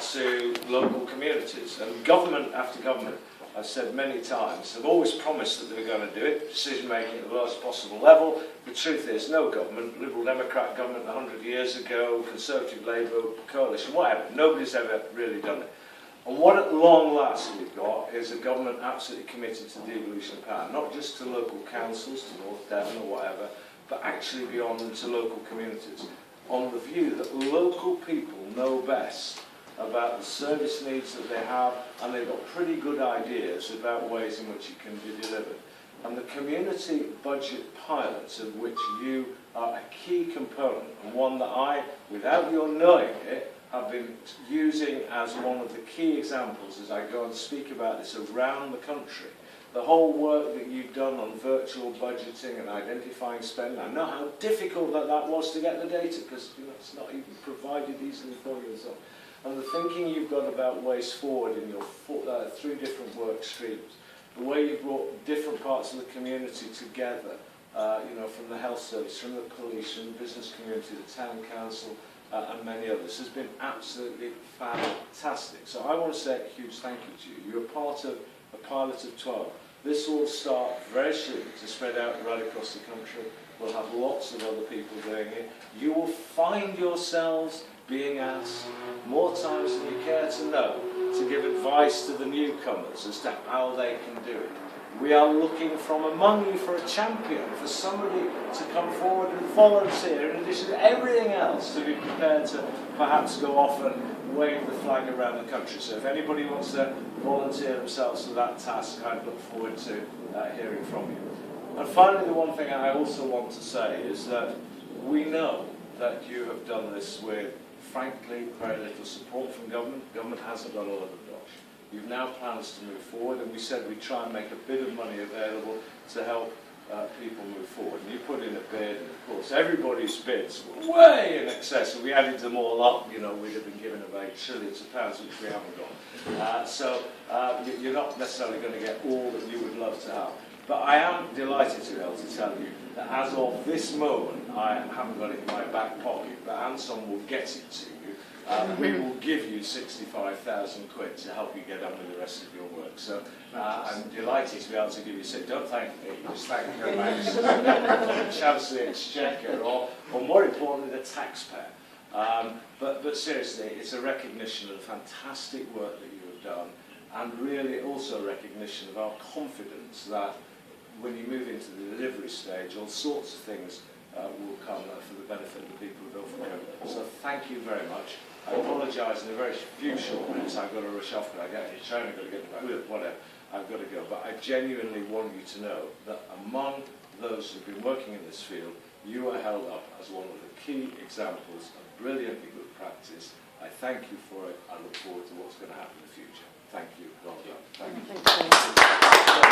to local communities. And government after government, I've said many times, have always promised that they were going to do it, decision making at the lowest possible level. The truth is, no government, Liberal Democrat government 100 years ago, Conservative Labour coalition, whatever, nobody's ever really done it. And what at long last we've got is a government absolutely committed to devolution of power, not just to local councils, to North Devon or whatever, but actually beyond into local communities, on the view that local people know best about the service needs that they have, and they've got pretty good ideas about ways in which it can be delivered. And the community budget pilots, of which you are a key component, and one that I, without your knowing it, have been using as one of the key examples as I go and speak about this around the country. The whole work that you've done on virtual budgeting and identifying spend, I know how difficult that was to get the data, because it's not even provided easily for you and so on. And the thinking you've got about ways forward in your 3 different work streams, the way you've brought different parts of the community together, from the health service, from the police, from the business community, the town council, and many others, has been absolutely fantastic. So I want to say a huge thank you to you. You're part of a pilot of 12. This will start very soon to spread out right across the country. We'll have lots of other people doing it. You will find yourselves being asked more times than you care to know to give advice to the newcomers as to how they can do it. We are looking from among you for a champion, for somebody to come forward and volunteer, in addition to everything else, to be prepared to perhaps go off and wave the flag around the country. So if anybody wants to volunteer themselves for that task, I'd look forward to hearing from you. And finally, the one thing I also want to say is that we know that you have done this with, frankly, very little support from government. Government hasn't got all of the dosh. You've now plans to move forward, and we said we'd try and make a bit of money available to help people move forward. And you put in a bid, and of course everybody's bids were way in excess. If we added them all up, we'd have been given away trillions of pounds, which we haven't got. So you're not necessarily going to get all that you would love to have. But I am delighted to be able to tell you that as of this moment, I haven't got it in my back pocket, but Anson will get it to you. We will give you 65,000 quid to help you get on with the rest of your work. So I'm delighted to be able to give you, say, don't thank me, just thank your Majesty, Chancellor Exchequer, or more importantly, the taxpayer. But seriously, it's a recognition of the fantastic work that you have done, and really also a recognition of our confidence that when you move into the delivery stage, all sorts of things will come for the benefit of the people of Ilfracombe. So thank you very much. I apologise, in a very few short minutes I've got to rush off, but I get to China, I've got to get to whatever, I've got to go. But I genuinely want you to know that among those who've been working in this field, you are held up as one of the key examples of brilliantly good practice. I thank you for it. I look forward to what's going to happen in the future. Thank you. Well done. Thank you.